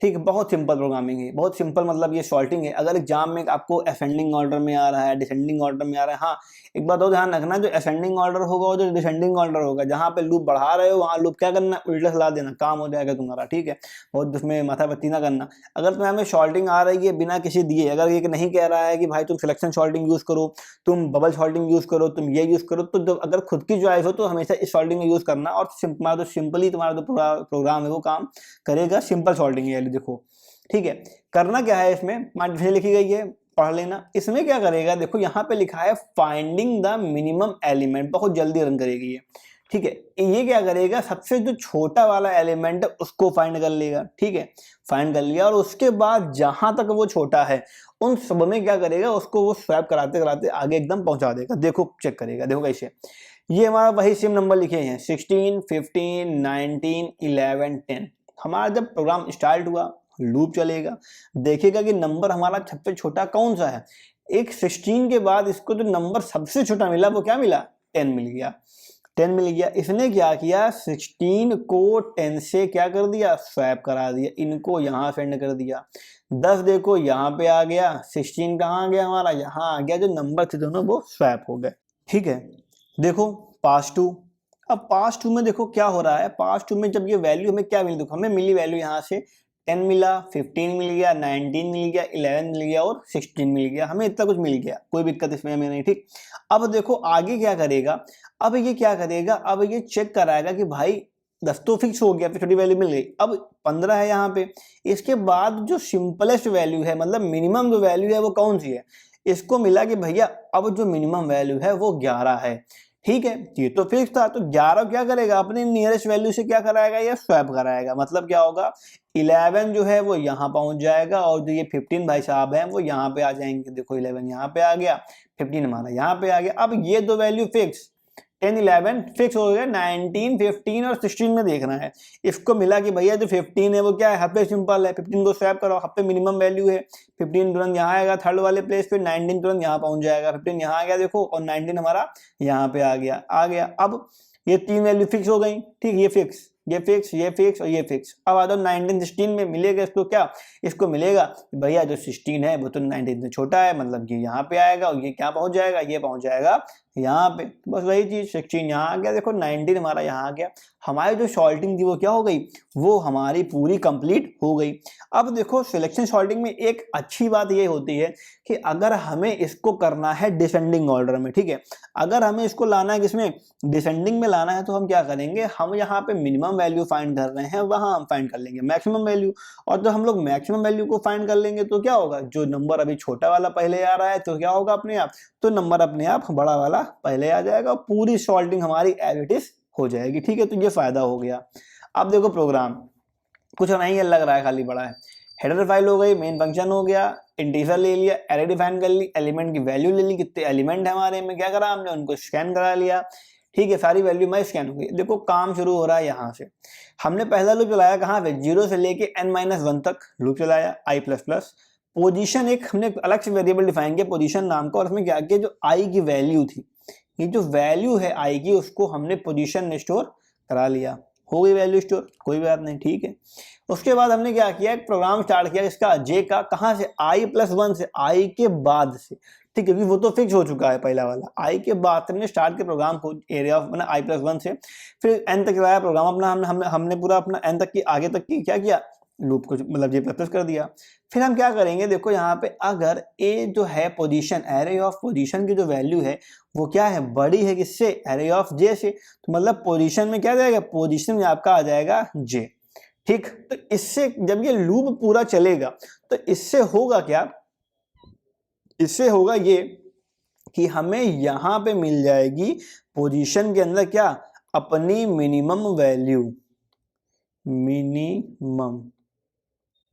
ठीक है, बहुत सिंपल प्रोग्रामिंग है, बहुत सिंपल मतलब ये सॉर्टिंग है। अगर एग्जाम में आपको असेंडिंग ऑर्डर में आ रहा है, डिसेंडिंग ऑर्डर में आ रहा है, हाँ एक बात और ध्यान रखना, जो असेंडिंग ऑर्डर होगा और जो डिसेंडिंग ऑर्डर होगा, जहां पे लूप बढ़ा रहे हो वहां लूप क्या करना, उल्टा चला देना, काम हो जाएगा तुम्हारा। ठीक है, बहुत उसमें माथापत्ती ना करना। अगर तुम्हें हमें सॉर्टिंग आ रही है बिना किसी दिए, अगर ये नहीं कह रहा है कि भाई तुम सिलेक्शन सॉर्टिंग यूज करो, तुम बबल सॉर्टिंग यूज करो, तुम ये यूज करो, तो अगर खुद की चॉइस हो तो हमेशा इस सॉर्टिंग में यूज करना, और तुम्हारा तो सिंपली तुम्हारा जो प्रोग्राम है वो काम करेगा। सिंपल सॉर्टिंग है, देखो ठीक है। करना क्या है इसमें, डिफिनेशन लिखी गई है, पढ़ लेना। इसमें क्या करेगा, देखो यहाँ पे लिखा है फाइंडिंग द मिनिमम एलिमेंट, बहुत जल्दी रन करेगी ये। ठीक है, ये क्या करेगा, सबसे जो छोटा वाला एलिमेंट है उसको फाइंड कर लेगा। ठीक है, फाइंड कर लिया, और उसके बाद जहां तक वो छोटा है उन सब में क्या करेगा, उसको वो स्वैप कराते कराते आगे एकदम पहुंचा देगा। देखो चेक करेगा, देखो कैसे। ये हमारा वही सेम नंबर लिखे हैं 16, 15, 19, 11, 10। हमारा जब प्रोग्राम स्टार्ट हुआ, लूप चलेगा, देखेगा कि नंबर हमारा सबसे छोटा कौन सा है। एक 16 के बाद इसको जो नंबर सबसे छोटा मिला वो क्या मिला, 10 मिल गया। 10 मिल गया। इसने क्या किया, 16 को 10 से क्या कर दिया, स्वैप करा दिया, इनको यहाँ सेंड कर दिया। 10 देखो यहाँ पे आ गया, 16 कहाँ आ गया हमारा, यहाँ आ गया। जो नंबर थे दोनों वो स्वैप हो गए। ठीक है, देखो पास टू। अब पास टू में देखो क्या हो रहा है, पास टू में जब ये वैल्यू हमें क्या मिली, देखो हमें मिली वैल्यू यहाँ से 10 मिला, 15 मिल गया, 19 मिल गया, 11 मिल गया और 16 मिल गया। हमें इतना कुछ मिल गया, कोई दिक्कत इसमें हमें नहीं। ठीक, अब देखो आगे क्या करेगा, अब ये क्या करेगा, अब ये चेक कराएगा कि भाई 10 तो फिक्स हो गया, फिर छोटी वैल्यू मिल गई, अब 15 है यहाँ पे। इसके बाद जो सिंपलेस्ट वैल्यू है, मतलब मिनिमम जो वैल्यू है वो कौन सी है, इसको मिला कि भैया अब जो मिनिमम वैल्यू है वो 11 है। ठीक है, ये तो फिक्स था, तो 11 क्या करेगा, अपने नियरेस्ट वैल्यू से क्या कराएगा, ये स्वैप कराएगा। मतलब क्या होगा, 11 जो है वो यहाँ पहुंच जाएगा, और जो ये 15 भाई साहब हैं वो यहाँ पे आ जाएंगे। देखो 11 यहाँ पे आ गया, 15 हमारा यहाँ पे आ गया। अब ये दो वैल्यू फिक्स, 10, 11 फिक्स हो गया। 19, 15 और 16 में देखना है। इसको मिला कि भैया जो 15 है वो क्या है, हफ्ते सिंपल है, 15 को स्वैप करो, हफ्ते मिनिमम वैल्यू है। 15 तुरंत यहाँ आएगा थर्ड वाले प्लेस पे, 19 तुरंत यहाँ पहुंच जाएगा, 15 यहाँ आ गया देखो, और 19 हमारा यहाँ पे आ गया। अब ये तीन वैल्यू फिक्स हो गई। ठीक, ये फिक्स, ये फिक्स, ये फिक्स और ये फिक्स। अब आ जाओ 19, 16 में मिलेगा इसको क्या, इसको मिलेगा भैया जो 16 है वो तो 19 से छोटा है, मतलब ये यहाँ पे आएगा और ये क्या पहुंच जाएगा, ये पहुंच जाएगा यहाँ पे। बस वही चीज, 16 यहाँ आ गया, देखो 19 हमारा यहाँ आ गया। हमारी जो सॉर्टिंग थी वो क्या हो गई, वो हमारी पूरी कंप्लीट हो गई। अब देखो सिलेक्शन सॉर्टिंग में एक अच्छी बात ये होती है कि अगर हमें इसको करना है डिसेंडिंग ऑर्डर में, ठीक है, अगर हमें इसको लाना है किसमें, डिसेंडिंग में लाना है, तो हम क्या करेंगे, हम यहाँ पे मिनिमम वैल्यू फाइंड कर रहे हैं, वहां हम फाइंड कर लेंगे मैक्सिमम वैल्यू। और जब हम लोग मैक्सिमम वैल्यू को फाइंड कर लेंगे तो क्या होगा, जो नंबर अभी छोटा वाला पहले आ रहा है तो क्या होगा अपने आप, तो नंबर अपने आप बड़ा वाला पहले आ जाएगा, पूरी सॉल्टिंग हमारी एज इट इज हो जाएगी। ठीक है, तो ये फायदा हो गया। अब देखो प्रोग्राम कुछ नहीं है, लग रहा है खाली बड़ा है। हेडर फाइल हो गई, मेन फंक्शन हो गया, इंटीजर ले लिया, एरे डिफाइन कर ली, एलिमेंट की वैल्यू ले ली, कितने एलिमेंट है हमारे में, क्या करा हमने, उनको स्कैन करा लिया। ठीक है, सारी वैल्यू में स्कैन हो गई। देखो काम शुरू हो रहा है यहाँ से। हमने पहला लूप चलाया कहाँ पे, 0 से लेके n-1 तक लूप चलाया, i++। पोजीशन एक हमने अलग से वेरिएबल डिफाइन किया पोजीशन नाम का, और उसमें क्या किया, जो i की वैल्यू थी, ये जो वैल्यू है i की, उसको हमने पोजीशन में स्टोर करा लिया। हो गई वैल्यू स्टोर, कोई बात नहीं। ठीक है, उसके बाद हमने क्या किया, एक प्रोग्राम स्टार्ट किया इसका j का, कहाँ से, i+1 से, i के बाद से। ठीक है, क्योंकि वो तो फिक्स हो चुका है पहला वाला, i के बाद हमने स्टार्ट किया प्रोग्राम को एरिया ऑफ मतलब i+1 से, फिर n तक लाया प्रोग्राम अपना, हमने पूरा अपना n तक की आगे तक की क्या किया, लूप को मतलब j++ कर दिया। फिर हम क्या करेंगे, देखो यहाँ पे अगर a जो है पोजीशन, एरे ऑफ पोजीशन की जो वैल्यू है वो क्या है, बड़ी है किससे, एरे ऑफ j से, तो मतलब पोजीशन में क्या जाएगा, पोजीशन में आपका आ जाएगा j। ठीक, तो इससे जब ये लूप पूरा चलेगा तो इससे होगा क्या, इससे होगा ये कि हमें यहां पे मिल जाएगी पोजीशन के अंदर क्या, अपनी मिनिमम वैल्यू, मिनिमम।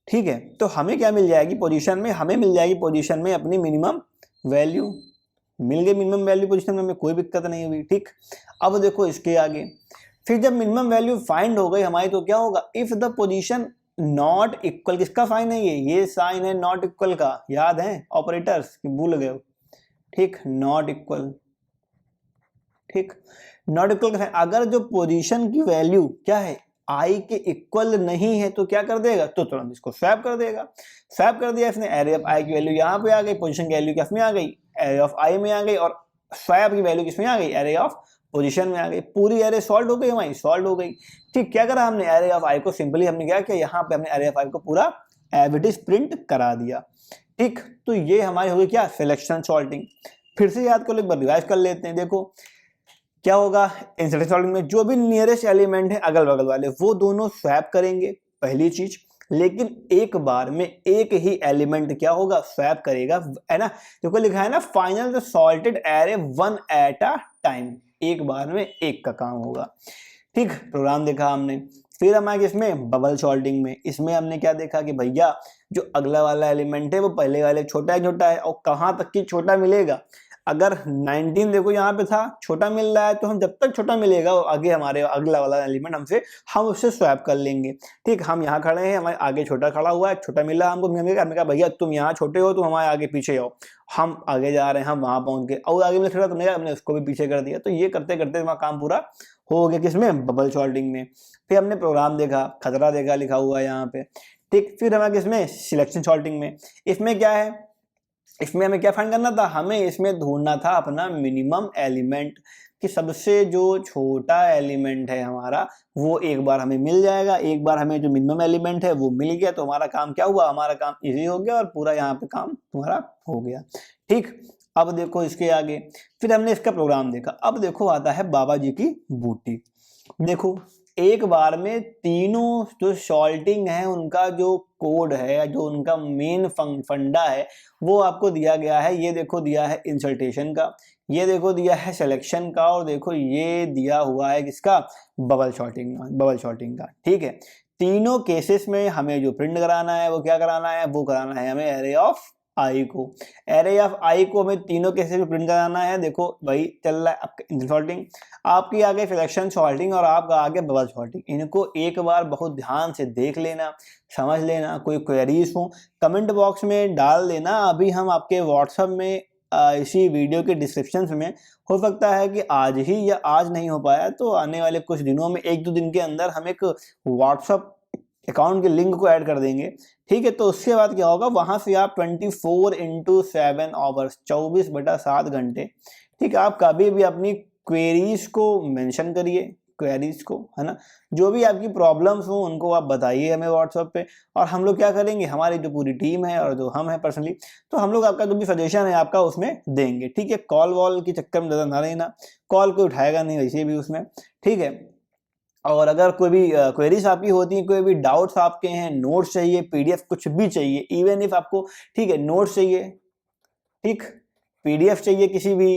ठीक है, तो हमें क्या मिल जाएगी पोजीशन में, हमें मिल जाएगी पोजीशन में अपनी मिनिमम वैल्यू। मिल गई मिनिमम वैल्यू पोजीशन में, हमें कोई दिक्कत नहीं हुई। ठीक, अब देखो इसके आगे, फिर जब मिनिमम वैल्यू फाइंड हो गई हमारी तो क्या होगा, if the position not equal, किसका साइन है ये साइन है नॉट इक्वल का, याद है ऑपरेटर्स कि भूल गए हो। ठीक, नॉट इक्वल, ठीक, नॉट इक्वल का साइन, अगर जो पोजीशन की वैल्यू क्या है आई के इक्वल नहीं है तो क्या कर देगा, तो तुरंत इसको स्वैप कर देगा। स्वैप कर दिया इसने, एरे ऑफ आई की वैल्यू यहाँ पे आ गई, पोजीशन की वैल्यू किसमें आ गई, एरे ऑफ आई में आ गई, और स्वैप की वैल्यू किसमें आ गई, एरे ऑफ पोजीशन में आ गई। पूरी एरे सॉल्व हो गई हमारी, सॉल्व हो गई। ठीक, क्या करा हमने, एरे ऑफ आई को सिंपली हमने क्या किया, यहाँ पे हमने एरे ऑफ आई को पूरा एज इट इज प्रिंट करा दिया। ठीक, तो ये हमारी हो गई क्या, सिलेक्शन सॉर्टिंग। फिर से याद कर लो, एक बार रिवाइज कर लेते हैं। देखो क्या होगा, इंसर्शन सॉर्टिंग में जो भी नियरेस्ट एलिमेंट है अगल बगल वाले वो दोनों स्वैप करेंगे, पहली चीज। लेकिन एक बार में एक ही एलिमेंट क्या होगा, स्वैप करेगा, है ना। देखो लिखा है ना, final the sorted array one at a time, एक बार में एक का काम होगा। ठीक, प्रोग्राम देखा हमने। फिर हम आगे इसमें बबल सॉर्टिंग में, इसमें हमने क्या देखा कि भैया जो अगला वाला एलिमेंट है वो पहले वाले छोटा है और कहाँ तक की छोटा मिलेगा। अगर 19 देखो यहाँ पे था, छोटा मिल रहा है, तो हम जब तक छोटा मिलेगा आगे हमारे अगला वाला एलिमेंट हम उससे स्वैप कर लेंगे। ठीक, हम यहाँ खड़े हैं, हमारे आगे छोटा खड़ा हुआ है, छोटा मिला हमको, हमने कहा भैया तुम यहाँ छोटे हो, तुम हमारे आगे पीछे आओ। हम आगे जा रहे हैं, हम वहां पहुंच गए, और आगे मिला छोटा, तुमने हमने उसको भी पीछे कर दिया। तो ये करते करते हमारा काम पूरा हो गया, किसमें, बबल सॉर्टिंग में। फिर हमने प्रोग्राम देखा, खतरा देखा, लिखा हुआ है यहाँ पे। ठीक, फिर हमारे किसमें, सिलेक्शन सॉर्टिंग में। इसमें क्या है, इसमें हमें क्या फाइंड करना था, हमें इसमें ढूंढना था अपना मिनिमम एलिमेंट, कि सबसे जो छोटा एलिमेंट है हमारा वो एक बार हमें मिल जाएगा। एक बार हमें जो मिनिमम एलिमेंट है वो मिल गया तो हमारा काम क्या हुआ, हमारा काम इजी हो गया और पूरा यहाँ पे काम तुम्हारा हो गया। ठीक, अब देखो इसके आगे, फिर हमने इसका प्रोग्राम देखा। अब देखो आता है बाबा जी की बूटी। देखो एक बार में तीनों जो सॉल्टिंग है उनका जो कोड है, जो उनका मेन फंडा है वो आपको दिया गया है। ये देखो दिया है इंसल्टेशन का, ये देखो दिया है सिलेक्शन का, और देखो ये दिया हुआ है किसका, बबल शॉर्टिंग का। ठीक है, तीनों केसेस में हमें जो प्रिंट कराना है वो क्या कराना है, वो कराना है हमें एरे ऑफ आई को। एरे ऑफ आई को हमें तीनों केसेस में प्रिंट कराना है। देखो भाई चल रहा है आपका इंसर्शन सॉर्टिंग, आपकी आगे सिलेक्शन सॉर्टिंग और आपका आगे बबल सॉर्टिंग। इनको एक बार बहुत ध्यान से देख लेना, समझ लेना। कोई क्वेरीज हो कमेंट बॉक्स में डाल देना। अभी हम आपके व्हाट्सएप में इसी वीडियो के डिस्क्रिप्शन में, हो सकता है कि आज ही या आज नहीं हो पाया तो आने वाले कुछ दिनों में, एक दो दिन के अंदर हम एक व्हाट्सएप अकाउंट के लिंक को ऐड कर देंगे। ठीक है, तो उसके बाद क्या होगा, वहां से आप 24/7 आवर्स 24/7 घंटे, ठीक है, आप कभी भी अपनी क्वेरीज को मेंशन करिए, क्वेरीज को, है ना, जो भी आपकी प्रॉब्लम्स हो उनको आप बताइए हमें व्हाट्सएप पे। और हम लोग क्या करेंगे, हमारी जो पूरी टीम है और जो हम हैं पर्सनली, तो हम लोग आपका जो भी सजेशन है आपका उसमें देंगे। ठीक है, कॉल वॉल के चक्कर में ज़्यादा ना रहना, कॉल कोई उठाएगा नहीं वैसे भी उसमें। ठीक है, और अगर कोई भी क्वेरीज आपकी होती है, कोई भी डाउट्स आपके हैं, नोट्स चाहिए, पीडीएफ कुछ भी चाहिए, इवन इफ आपको, ठीक है, नोट्स चाहिए, ठीक, पीडीएफ चाहिए किसी भी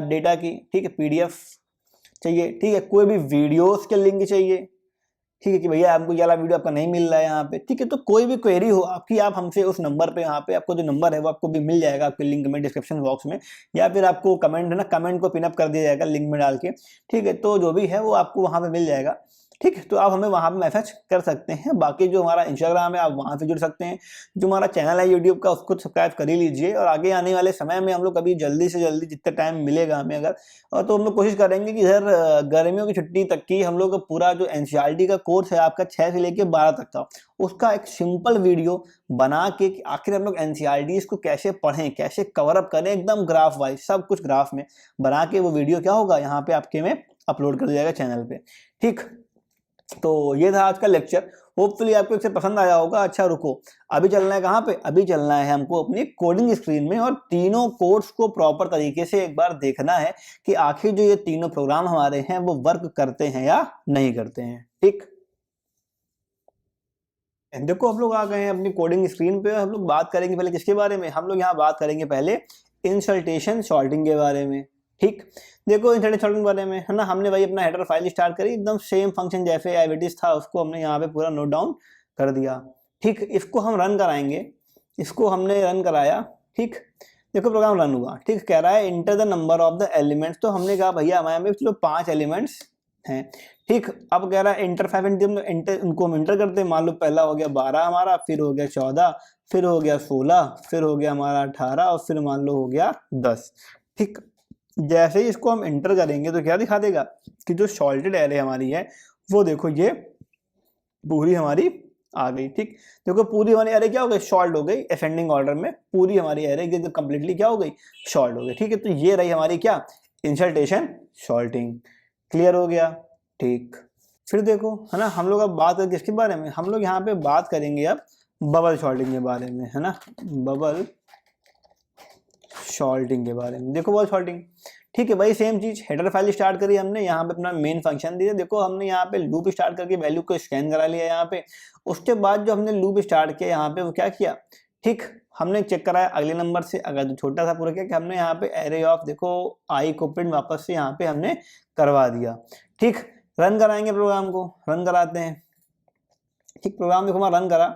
डेटा की, ठीक है, पीडीएफ चाहिए, ठीक है, कोई भी वीडियोस के लिंक चाहिए, ठीक है, कि भैया हमको ये वाला वीडियो आपका नहीं मिल रहा है यहाँ पे, ठीक है, तो कोई भी क्वेरी हो आपकी, आप हमसे उस नंबर पे, यहाँ पे आपको जो नंबर है वो आपको भी मिल जाएगा आपके लिंक में डिस्क्रिप्शन बॉक्स में, या फिर आपको कमेंट है ना, कमेंट को पिनअप कर दिया जाएगा लिंक में डाल के। ठीक है, तो जो भी है वो आपको वहाँ पे मिल जाएगा। ठीक है, तो आप हमें वहाँ पे मैसेज कर सकते हैं। बाकी जो हमारा इंस्टाग्राम है आप वहाँ से जुड़ सकते हैं, जो हमारा चैनल है यूट्यूब का उसको सब्सक्राइब कर ही लीजिए। और आगे आने वाले समय में हम लोग कभी जल्दी से जल्दी जितना टाइम मिलेगा हमें अगर, और तो हम लोग कोशिश करेंगे कि इधर गर्मियों की छुट्टी तक की हम लोग पूरा जो एनसीईआरटी का कोर्स है आपका 6 से लेकर 12 तक का, उसका एक सिंपल वीडियो बना के आखिर हम लोग एनसीईआरटीज को कैसे पढ़ें, कैसे कवर अप करें, एकदम ग्राफ वाइज सब कुछ ग्राफ में बना के वो वीडियो क्या होगा यहाँ पे आपके में अपलोड कर दिया जाएगा चैनल पे। ठीक, तो ये था आज का लेक्चर, होपफुली आपको इससे पसंद आया होगा। अच्छा रुको, अभी चलना है कहाँ पे, अभी चलना है हमको अपनी कोडिंग स्क्रीन में, और तीनों कोड्स को प्रॉपर तरीके से एक बार देखना है कि आखिर जो ये तीनों प्रोग्राम हमारे हैं वो वर्क करते हैं या नहीं करते हैं। ठीक, देखो हम लोग आ गए हैं अपनी कोडिंग स्क्रीन पे। हम लोग बात करेंगे पहले किसके बारे में, हम लोग यहाँ बात करेंगे पहले इंसल्टेशन सॉर्टिंग के बारे में। ठीक, देखो इंसल्टेशन सॉर्टिंग के बारे में, है ना, हमने भाई अपना हेडर फाइल स्टार्ट करी, एकदम सेम फंक्शन जैसे एविटीज था उसको हमने यहाँ पे पूरा नोट डाउन कर दिया। ठीक, इसको हम रन कराएंगे, इसको हमने रन कराया। ठीक, देखो प्रोग्राम रन हुआ। ठीक, कह रहा है enter the number of the elements, तो हमने कहा भैया हमारे में चलो 5 एलिमेंट्स हैं। ठीक, अब कह रहा है इंटर 5 इंटर, उनको हम इंटर करते हैं। मान लो पहला हो गया 12 हमारा, फिर हो गया 14, फिर हो गया 16, फिर हो गया हमारा 18, और फिर मान लो हो गया 10। ठीक, जैसे ही इसको हम इंटर करेंगे तो क्या दिखा देगा कि जो सॉल्टेड एरे हमारी है वो देखो ये पूरी हमारी आ गई। ठीक, देखो पूरी हमारी एरे क्या हो गई, शॉर्ट हो गई असेंडिंग ऑर्डर में, पूरी हमारी एरे कंप्लीटली क्या हो गई, शॉर्ट हो गई। ठीक है, तो ये रही हमारी क्या, इंसल्टेशन सॉर्टिंग। क्लियर हो गया। ठीक, फिर देखो है ना, हम लोग अब बात करेंगे किसके बारे में, हम लोग यहाँ पे बात करेंगे अब बबल सॉर्टिंग के बारे में, है ना, बबल सॉर्टिंग के बारे में। देखो बबल सॉर्टिंग, ठीक है भाई, सेम चीज, हेडर फाइल स्टार्ट करी हमने, यहाँ पे अपना मेन फंक्शन दिया, देखो हमने यहाँ पे लूप स्टार्ट करके वैल्यू को स्कैन करा लिया यहाँ पे। उसके बाद जो हमने लूप स्टार्ट किया यहाँ पे, वो क्या किया, ठीक, हमने चेक कराया अगले नंबर से, अगर जो छोटा सा पूरा किया कि हमने यहाँ पे एरे ऑफ देखो आई को प्रिंट वापस से यहाँ पे हमने करवा दिया। ठीक, रन कराएंगे प्रोग्राम को, रन कराते हैं। ठीक, प्रोग्राम देखो हमारा रन करा,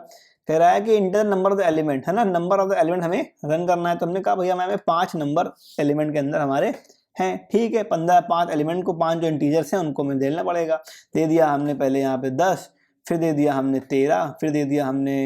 कह रहा है कि inter number of the element, है ना, नंबर ऑफ द एलिमेंट हमें रन करना है। तो हमने कहा भैया हमें 5 नंबर एलिमेंट के अंदर हमारे हैं। ठीक है, 15 5 एलिमेंट को 5 जो इंटीजर्स हैं उनको हमें देना पड़ेगा। दे दिया हमने पहले यहाँ पे 10, फिर दे दिया हमने 13, फिर दे दिया हमने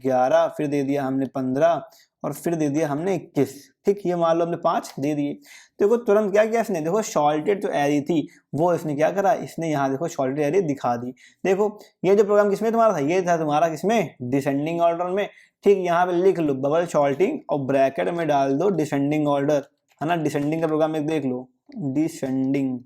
11, फिर दे दिया हमने 15 और फिर दे दिया हमने 21। ठीक, ये मान लो हमने 5 दे दिए। देखो तुरंत क्या किया इसने, देखो सॉल्टेड जो एरे थी वो इसने क्या करा, इसने यहाँ देखो सॉल्टेड एरे दिखा दी। देखो ये जो प्रोग्राम किसमें तुम्हारा था, ये था तुम्हारा किसमें, डिसेंडिंग ऑर्डर में। ठीक, यहाँ पे लिख लो बबल सॉल्टिंग और ब्रैकेट में डाल दो डिसेंडिंग ऑर्डर, है ना, डिसेंडिंग का प्रोग्राम एक देख लो, डिसेंडिंग,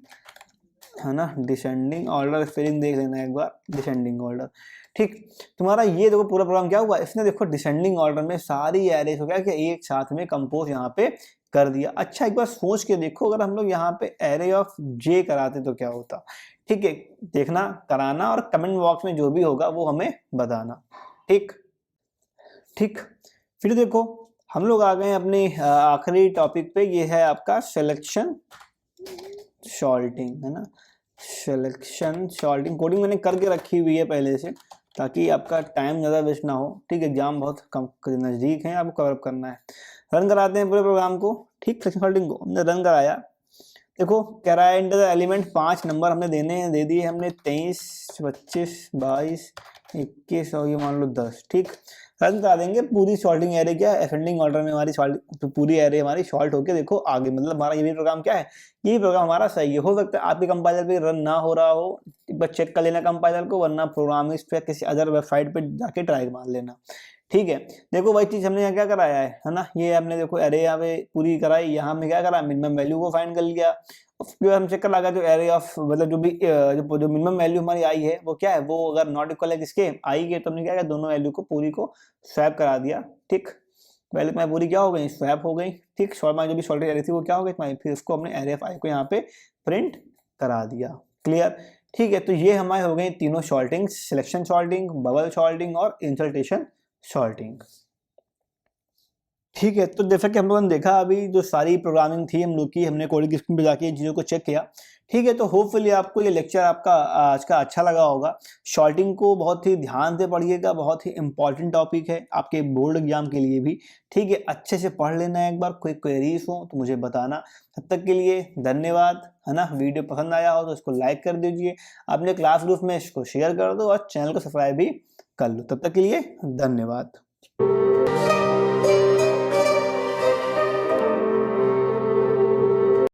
है ना, डिसेंडिंग ऑर्डर स्पेलिंग देख लेना एक बार, डिसेंडिंग ऑर्डर। ठीक, तुम्हारा ये देखो पूरा प्रोग्राम क्या हुआ, इसने देखो डिसेंडिंग ऑर्डर में सारी एरेज हो गया कि एक साथ में कंपोज यहाँ पे कर दिया। अच्छा एक बार सोच के देखो, अगर हम लोग यहाँ पे एरे ऑफ जे कराते तो क्या होता। ठीक है, देखना, कराना और कमेंट बॉक्स में जो भी होगा वो हमें बताना। ठीक, ठीक, फिर देखो हम लोग आ गए अपने आखिरी टॉपिक पे, ये है आपका सिलेक्शन सॉर्टिंग, है ना, सिलेक्शन सॉर्टिंग। कोडिंग मैंने करके रखी हुई है पहले से, ताकि आपका टाइम ज़्यादा वेस्ट ना हो। ठीक, एग्जाम बहुत कम नज़दीक है, आपको कवर करना है। रन कराते हैं पूरे प्रोग्राम को। ठीक, सिलेक्शन सॉर्टिंग को हमने रन कराया, देखो कह रहा है इंटर द एलिमेंट 5 नंबर हमने देने हैं, दे दिए हमने 23 25 22 21 और ये मान लो 10। ठीक, रन करा देंगे, पूरी सॉर्टिंग एरे क्या है, असेंडिंग ऑर्डर में हमारी तो पूरी एरे हमारी सॉल्ट होके देखो आगे, मतलब हमारा ये भी प्रोग्राम क्या है, ये प्रोग्राम हमारा सही है। हो सकता है आपके कंपाइलर पे रन ना हो रहा हो, बस चेक कर लेना कंपाइलर को, वरना प्रोग्रामिंग पे किसी अदर वेबसाइट पे जाके ट्राई मार लेना। ठीक है, देखो वही चीज हमने यहाँ क्या कराया है ना, ये हमने देखो एरे यहाँ पे पूरी कराई, यहाँ हमने क्या करा, मिनिमम वैल्यू को फाइंड कर लिया। जो हम चेक कर लगा जो एरे ऑफ मतलब जो भी जो मिनिमम वैल्यू हमारी आई है वो क्या है, वो अगर नॉट इक्वल है किसके, आई के, तो हमने क्या किया, दोनों वैल्यू को पूरी को स्वैप करा दिया। ठीक, वैल्यू में पूरी क्या हो गई, स्वैप हो गई। ठीक, शॉर्ट में जो भी सॉल्टेड एरे थी वो क्या हो गई, फिर उसको हमने एरे ऑफ आई को यहाँ पे प्रिंट करा दिया। क्लियर। ठीक है, तो ये हमारे हो गए तीनों sorting, selection sorting, bubble sorting और इंसल्टेशन सॉर्टिंग। ठीक है, तो जैसा कि हम लोगों ने देखा अभी जो सारी प्रोग्रामिंग थी हम लोग की, हमने कोडिंग की स्क्रीन पे जाके इन चीज़ों को चेक किया। ठीक है, तो होपफुली आपको ये लेक्चर आपका आज का अच्छा लगा होगा। सॉर्टिंग को बहुत ही ध्यान से पढ़िएगा, बहुत ही इंपॉर्टेंट टॉपिक है आपके बोर्ड एग्जाम के लिए भी। ठीक है, अच्छे से पढ़ लेना, एक बार कोई क्वेरीज हो तो मुझे बताना। तब तक के लिए धन्यवाद, है ना। वीडियो पसंद आया हो तो इसको लाइक कर दीजिए, अपने क्लास ग्रुप में इसको शेयर कर दो और चैनल को सब्सक्राइब भी कर लो। तब तक के लिए धन्यवाद।